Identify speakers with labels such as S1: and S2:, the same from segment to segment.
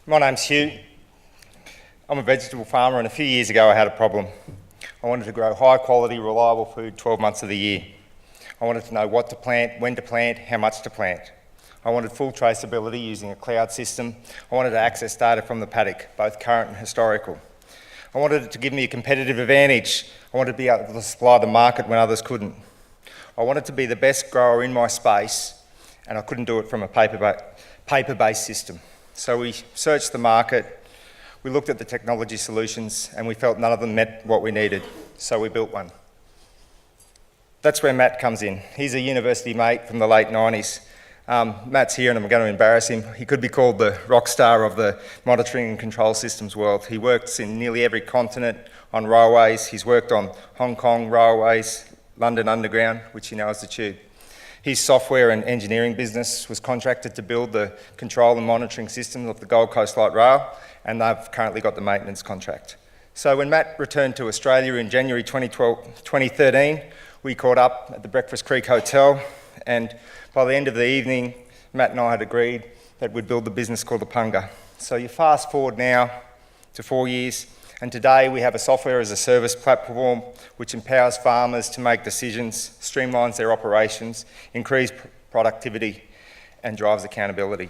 S1: My name's Hugh. I'm a vegetable farmer, and a few years ago I had a problem. I wanted to grow high quality, reliable food 12 months of the year. I wanted to know what to plant, when to plant, how much to plant. I wanted full traceability using a cloud system. I wanted to access data from the paddock, both current and historical. I wanted it to give me a competitive advantage. I wanted to be able to supply the market when others couldn't. I wanted to be the best grower in my space, and I couldn't do it from a paper-based system. So we searched the market, we looked at the technology solutions, and we felt none of them met what we needed, so we built one. That's where Matt comes in. He's a university mate from the late 90s. Matt's here, and I'm going to embarrass him. He could be called the rock star of the monitoring and control systems world. He works in nearly every continent on railways. He's worked on Hong Kong railways, London Underground, which you know as the Tube. His software and engineering business was contracted to build the control and monitoring system of the Gold Coast Light Rail, and they've currently got the maintenance contract. So when Matt returned to Australia in January 2013, we caught up at the Breakfast Creek Hotel, and by the end of the evening, Matt and I had agreed that we'd build the business called Apunga. So you fast forward now to 4 years, and today we have a software as a service platform which empowers farmers to make decisions, streamlines their operations, increases productivity, and drives accountability.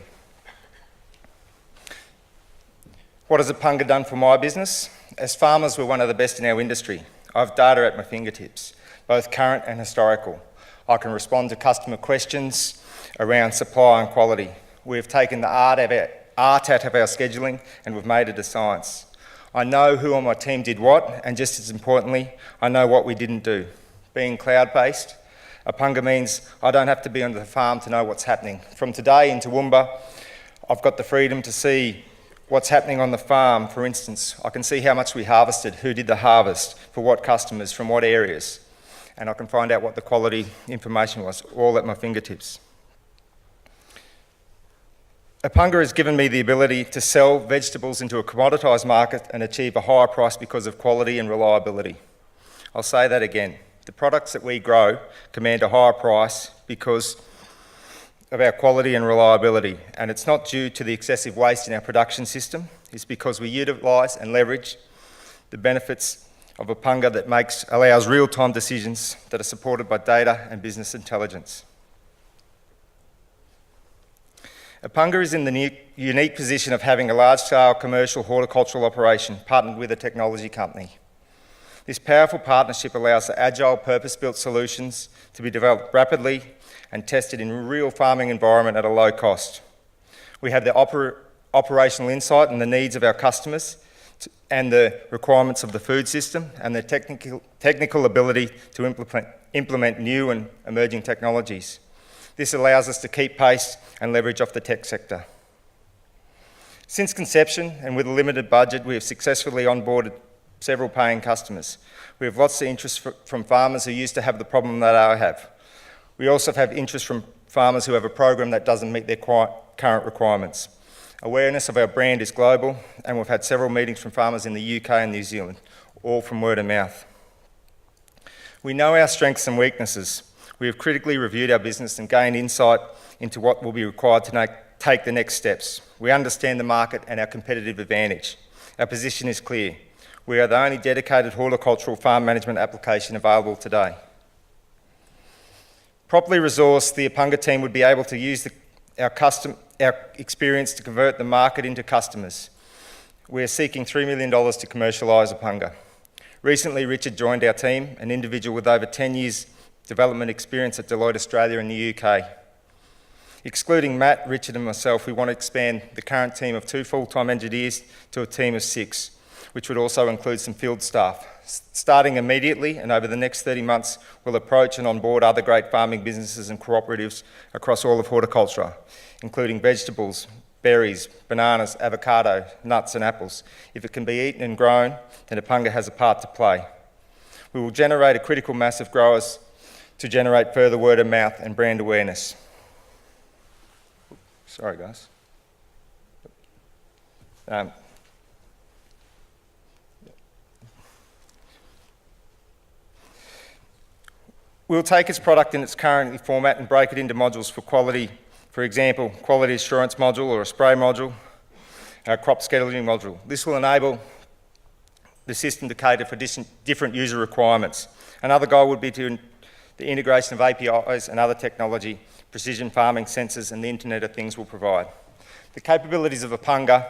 S1: What has Apunga done for my business? As farmers, we're one of the best in our industry. I have data at my fingertips, both current and historical. I can respond to customer questions around supply and quality. We've taken the art out of our scheduling and we've made it a science. I know who on my team did what, and just as importantly, I know what we didn't do. Being cloud-based, Apunga means I don't have to be on the farm to know what's happening. From today in Toowoomba, I've got the freedom to see what's happening on the farm. For instance, I can see how much we harvested, who did the harvest, for what customers, from what areas, and I can find out what the quality information was, all at my fingertips. Apunga has given me the ability to sell vegetables into a commoditised market and achieve a higher price because of quality and reliability. I'll say that again. The products that we grow command a higher price because of our quality and reliability, and it's not due to the excessive waste in our production system. It's because we utilise and leverage the benefits of Apunga that allows real-time decisions that are supported by data and business intelligence. Apunga is in the unique position of having a large-scale commercial horticultural operation partnered with a technology company. This powerful partnership allows the agile, purpose-built solutions to be developed rapidly and tested in a real farming environment at a low cost. We have the operational insight and the needs of our customers and the requirements of the food system and the technical ability to implement new and emerging technologies. This allows us to keep pace and leverage off the tech sector. Since conception and with a limited budget, we have successfully onboarded several paying customers. We have lots of interest from farmers who used to have the problem that I have. We also have interest from farmers who have a program that doesn't meet their current requirements. Awareness of our brand is global, and we've had several meetings from farmers in the UK and New Zealand, all from word of mouth. We know our strengths and weaknesses. We have critically reviewed our business and gained insight into what will be required to take the next steps. We understand the market and our competitive advantage. Our position is clear. We are the only dedicated horticultural farm management application available today. Properly resourced, the Apunga team would be able to use our experience to convert the market into customers. We are seeking $3 million to commercialise Apunga. Recently, Richard joined our team, an individual with over 10 years development experience at Deloitte Australia in the UK. Excluding Matt, Richard and myself, we want to expand the current team of 2 full-time engineers to a team of 6, which would also include some field staff. Starting immediately and over the next 30 months, we'll approach and onboard other great farming businesses and cooperatives across all of horticulture, including vegetables, berries, bananas, avocado, nuts and apples. If it can be eaten and grown, then Apunga has a part to play. We will generate a critical mass of growers to generate further word of mouth and brand awareness. Sorry, guys. We'll take its product in its current format and break it into modules for quality. For example, quality assurance module or a spray module, our crop scheduling module. This will enable the system to cater for different user requirements. Another goal would be the integration of APIs and other technology, precision farming sensors and the Internet of Things will provide. The capabilities of Apunga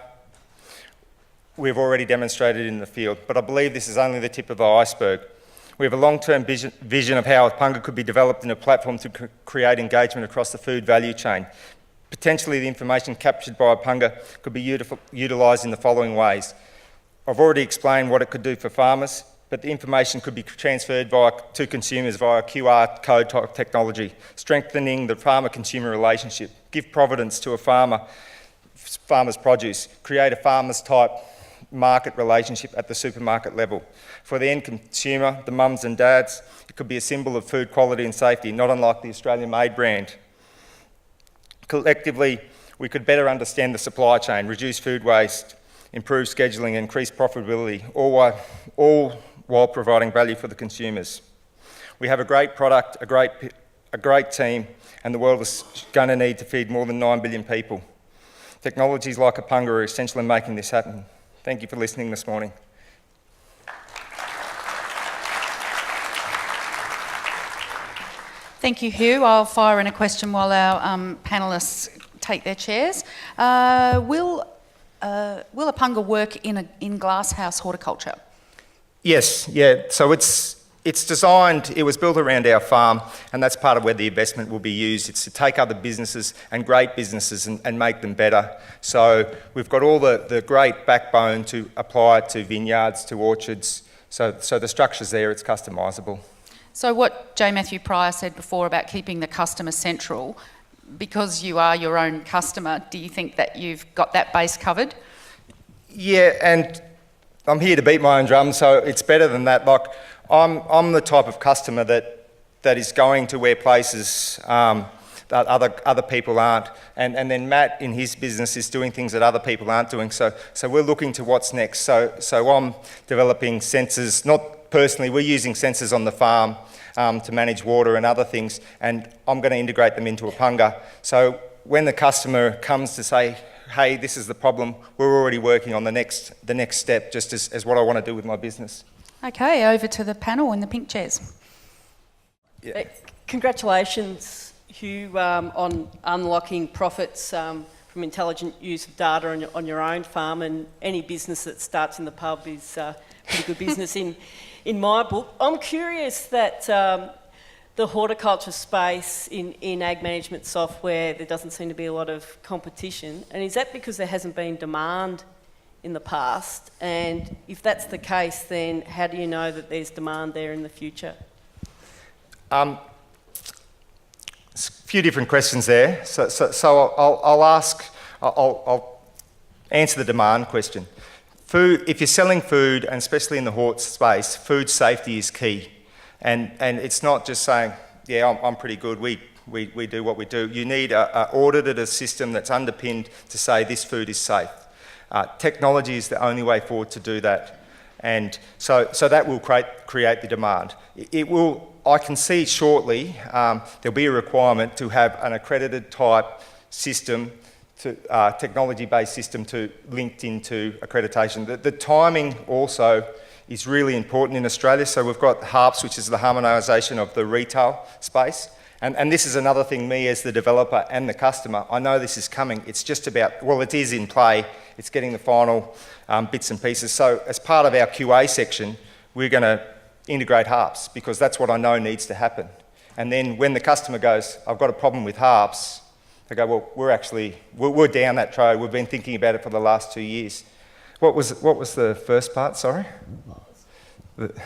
S1: we've already demonstrated in the field, but I believe this is only the tip of the iceberg. We have a long-term vision of how Apunga could be developed in a platform to create engagement across the food value chain. Potentially the information captured by Apunga could be utilised in the following ways. I've already explained what it could do for farmers, but the information could be transferred to consumers via QR code type technology, strengthening the farmer-consumer relationship, give provenance to a farmer's produce, create a farmer's type market relationship at the supermarket level. For the end consumer, the mums and dads, it could be a symbol of food quality and safety, not unlike the Australian-made brand. Collectively, we could better understand the supply chain, reduce food waste, improve scheduling, increase profitability, all while providing value for the consumers. We have a great product, a great team, and the world is going to need to feed more than 9 billion people. Technologies like Apunga are essential in making this happen. Thank you for listening this morning.
S2: Thank you, Hugh. I'll fire in a question while our panellists take their chairs. Will Apunga work in glasshouse horticulture?
S1: Yes, yeah. So it's designed, it was built around our farm, and that's part of where the investment will be used. It's to take other businesses and great businesses and make them better. So we've got all the great backbone to apply it to vineyards, to orchards. So the structure's there, it's customisable.
S2: So what J. Matthew Pryor said before about keeping the customer central, because you are your own customer, do you think that you've got that base covered? Yeah, and I'm here to beat my own drum, so it's better than that. Like, I'm the type of customer that is going to where places that other people aren't, and then Matt in his business is doing things that other people aren't doing. So we're looking to what's next. So I'm developing sensors, not personally, we're using sensors on the farm to manage water and other things, and I'm going to integrate them into Apunga. So when the customer comes to say, hey, this is the problem, we're already working on the next step, just as what I want to do with my business. Okay, over to the panel in the pink chairs.
S3: Yeah. Congratulations, Hugh, on unlocking profits from intelligent use of data on your own farm, and any business that starts in the pub is pretty good business in my book. I'm curious that the horticulture space in ag management software, there doesn't seem to be a lot of competition, and is that because there hasn't been demand in the past? And if that's the case, then how do you know that there's demand there in the future?
S1: A few different questions there. So I'll answer the demand question. Food, if you're selling food, and especially in the hort space, food safety is key. And it's not just saying, yeah, I'm pretty good, we do what we do. You need an audited system that's underpinned to say this food is safe. Technology is the only way forward to do that. And so that will create the demand. It will, I can see shortly, there'll be a requirement to have an accredited type system, technology-based system linked into accreditation. The timing also is really important in Australia. So we've got HARPS, which is the harmonisation of the retail space. And this is another thing, me as the developer and the customer, I know this is coming. It's just about, well, it is in play. It's getting the final bits and pieces. So as part of our QA section, we're going to integrate HARPS, because that's what I know needs to happen. And then when the customer goes, I've got a problem with HARPS, they go, well, we're down that road. We've been thinking about it for the last 2 years. What was the first part, sorry?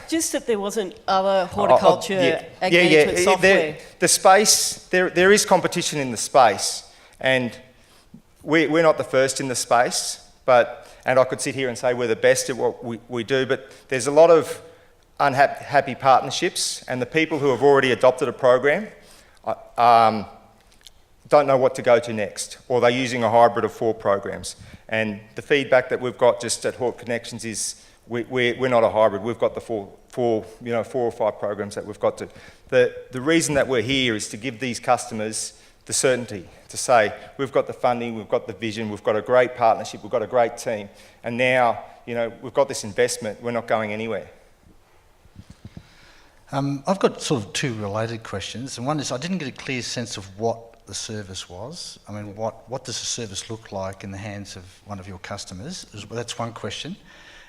S3: Just that there wasn't other horticulture ag management software.
S1: The space, there is competition in the space, and we're not the first in the space, and I could sit here and say we're the best at what we do, but there's a lot of unhappy partnerships, and the people who have already adopted a program don't know what to go to next, or they're using a hybrid of 4 programs. And the feedback that we've got just at Hort Connections is we're not a hybrid. We've got the 4 or 5 programs that we've got to. The reason that we're here is to give these customers the certainty to say, we've got the funding, we've got the vision, we've got a great partnership, we've got a great team, and now, we've got this investment, we're not going anywhere.
S4: I've got sort of two related questions, and one is I didn't get a clear sense of what the service was. I mean, what does the service look like in the hands of one of your customers? That's one question.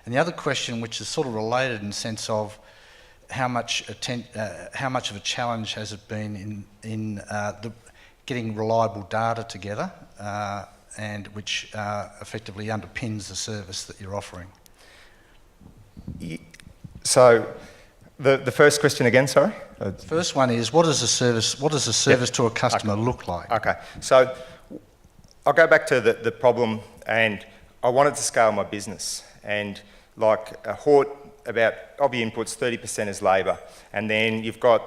S4: And the other question, which is sort of related in the sense of how much of a challenge has it been in getting reliable data together, and which effectively underpins the service that you're offering?
S1: So, the first question again, sorry?
S4: The first one is, what does a service to a customer look like?
S1: Okay, so I'll go back to the problem, and I wanted to scale my business, and like a Hort, about of your inputs, 30% is labour, and then you've got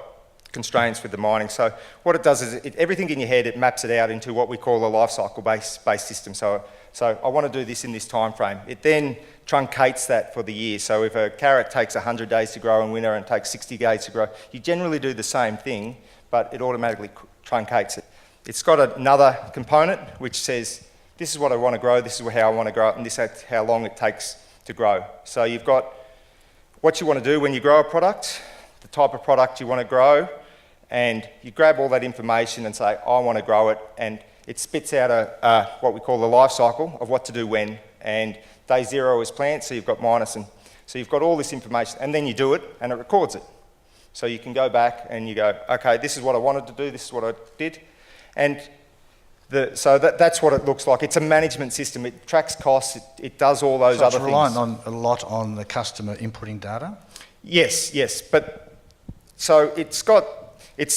S1: constraints with the mining. So what it does is, everything in your head, it maps it out into what we call a life cycle based system. So I want to do this in this time frame. It then truncates that for the year. So if a carrot takes 100 days to grow in winter and takes 60 days to grow, you generally do the same thing, but it automatically truncates it. It's got another component which says, this is what I want to grow, this is how I want to grow it, and this is how long it takes to grow. So you've got what you want to do when you grow a product, the type of product you want to grow, and you grab all that information and say, I want to grow it, and it spits out what we call the life cycle of what to do when, and day zero is plant, so you've got minus, and so you've got all this information, and then you do it, and it records it. So you can go back and you go, okay, this is what I wanted to do, this is what I did, and so that's what it looks like. It's a management system. It tracks costs. It does all those other things.
S4: So it's reliant a lot on the customer inputting data?
S1: Yes. But so it's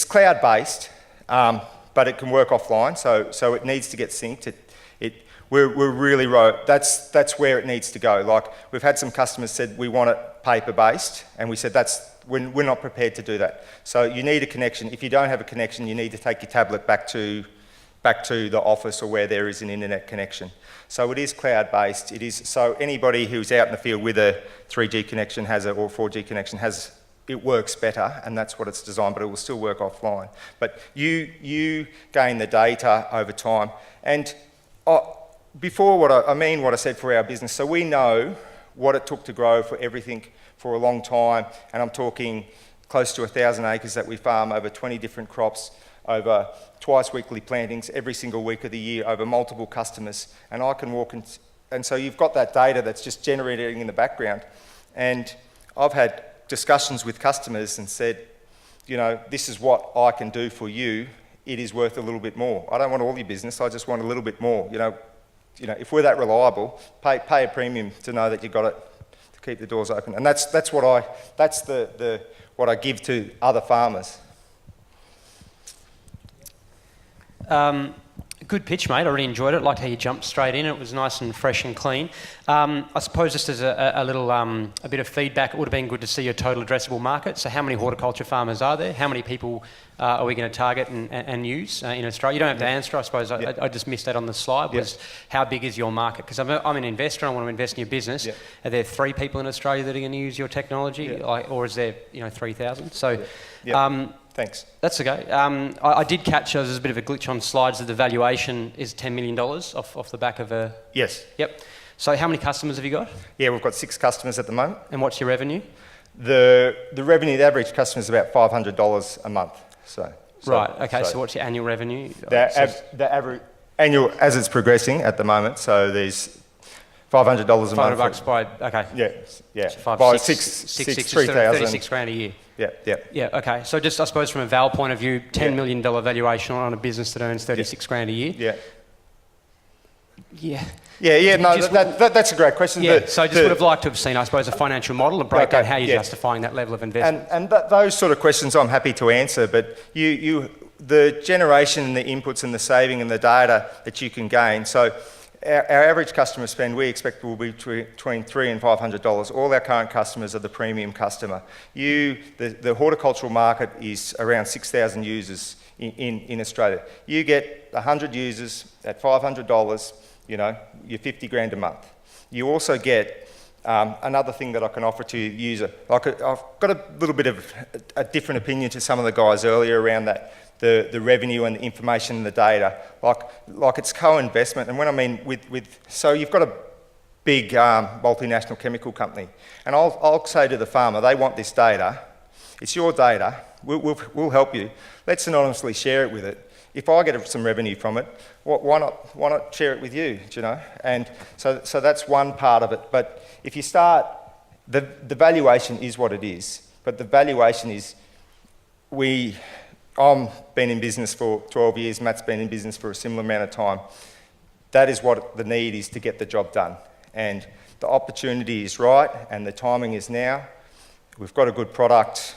S1: cloud-based, but it can work offline. So it needs to get synced. We're really that's where it needs to go. Like, we've had some customers said we want it paper-based, and we said we're not prepared to do that. So you need a connection. If you don't have a connection, you need to take your tablet back to the office or where there is an internet connection. So it is cloud-based. It is, so anybody who's out in the field with a 3G connection or 4G connection it works better, and that's what it's designed, but it will still work offline. But you gain the data over time. And before what I said for our business, so we know what it took to grow for everything for a long time, and I'm talking close to 1,000 acres that we farm, over 20 different crops, over twice weekly plantings, every single week of the year, over multiple customers. And I can walk and so you've got that data that's just generating in the background. And I've had discussions with customers and said, this is what I can do for you. It is worth a little bit more. I don't want all your business, I just want a little bit more. If we're that reliable, pay a premium to know that you've got it, to keep the doors open. And that's what I give to other farmers.
S5: Good pitch, mate. I really enjoyed it. Liked how you jumped straight in. It was nice and fresh and clean. I suppose just as a little a bit of feedback, it would have been good to see your total addressable market. So how many horticulture farmers are there? How many people are we going to target and use in Australia? You don't have to answer, I suppose. I just missed that on the slide. Was how big is your market? Because I'm an investor. I want to invest in your business. Are there 3 people in Australia that are going to use your technology, or is there 3,000? So.
S1: Thanks.
S5: That's okay. I did catch, there's a bit of a glitch on slides, that the valuation is $10 million off the back of a...
S1: Yes.
S5: Yep. So how many customers have you got?
S1: Yeah, we've got 6 customers at the moment.
S5: And what's your revenue?
S1: The revenue, the average customer is about $500 a month.
S5: Right, okay, so what's your annual revenue?
S1: The average annual, as it's progressing at the moment, so there's $500 a month.
S5: $500 by, okay.
S1: Yeah.
S5: So
S1: by
S5: 3,000. 36 grand a year.
S1: Yeah,
S5: okay. So just, I suppose, from a Val point of view, $10 million valuation on a business that earns 36 grand a year.
S1: Yeah. No, that's a great question.
S5: Yeah, so I just would have liked to have seen, I suppose, a financial model and break down how you're justifying that level of investment.
S1: And those sort of questions I'm happy to answer, but the generation and the inputs and the saving and the data that you can gain, so our average customer spend, we expect, will be between $300 and $500. All our current customers are the premium customer. The horticultural market is around 6,000 users in Australia. You get 100 users at $500, you're 50 grand a month. You also get another thing that I can offer to your user. I've got a little bit of a different opinion to some of the guys earlier around that. the revenue and the information and the data. Like it's co-investment. And when I mean so you've got a big multinational chemical company, and I'll say to the farmer, they want this data. It's your data. We'll help you. Let's anonymously share it with it. If I get some revenue from it, why not share it with you, do you know? And so that's one part of it. But if you start, the valuation is what it is. But the valuation is, I'm been in business for 12 years, Matt's been in business for a similar amount of time. That is what the need is to get the job done. And the opportunity is right, and the timing is now. We've got a good product.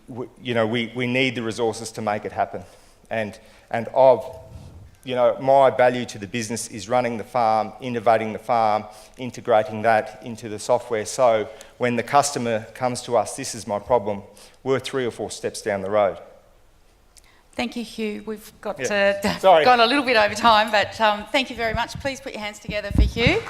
S1: We need the resources to make it happen. And my value to the business is running the farm, innovating the farm, integrating that into the software. So when the customer comes to us, this is my problem, we're 3 or 4 steps down the road.
S2: Thank you, Hugh. We've got
S1: Sorry.
S2: gone a little bit over time, but thank you very much. Please put your hands together for Hugh.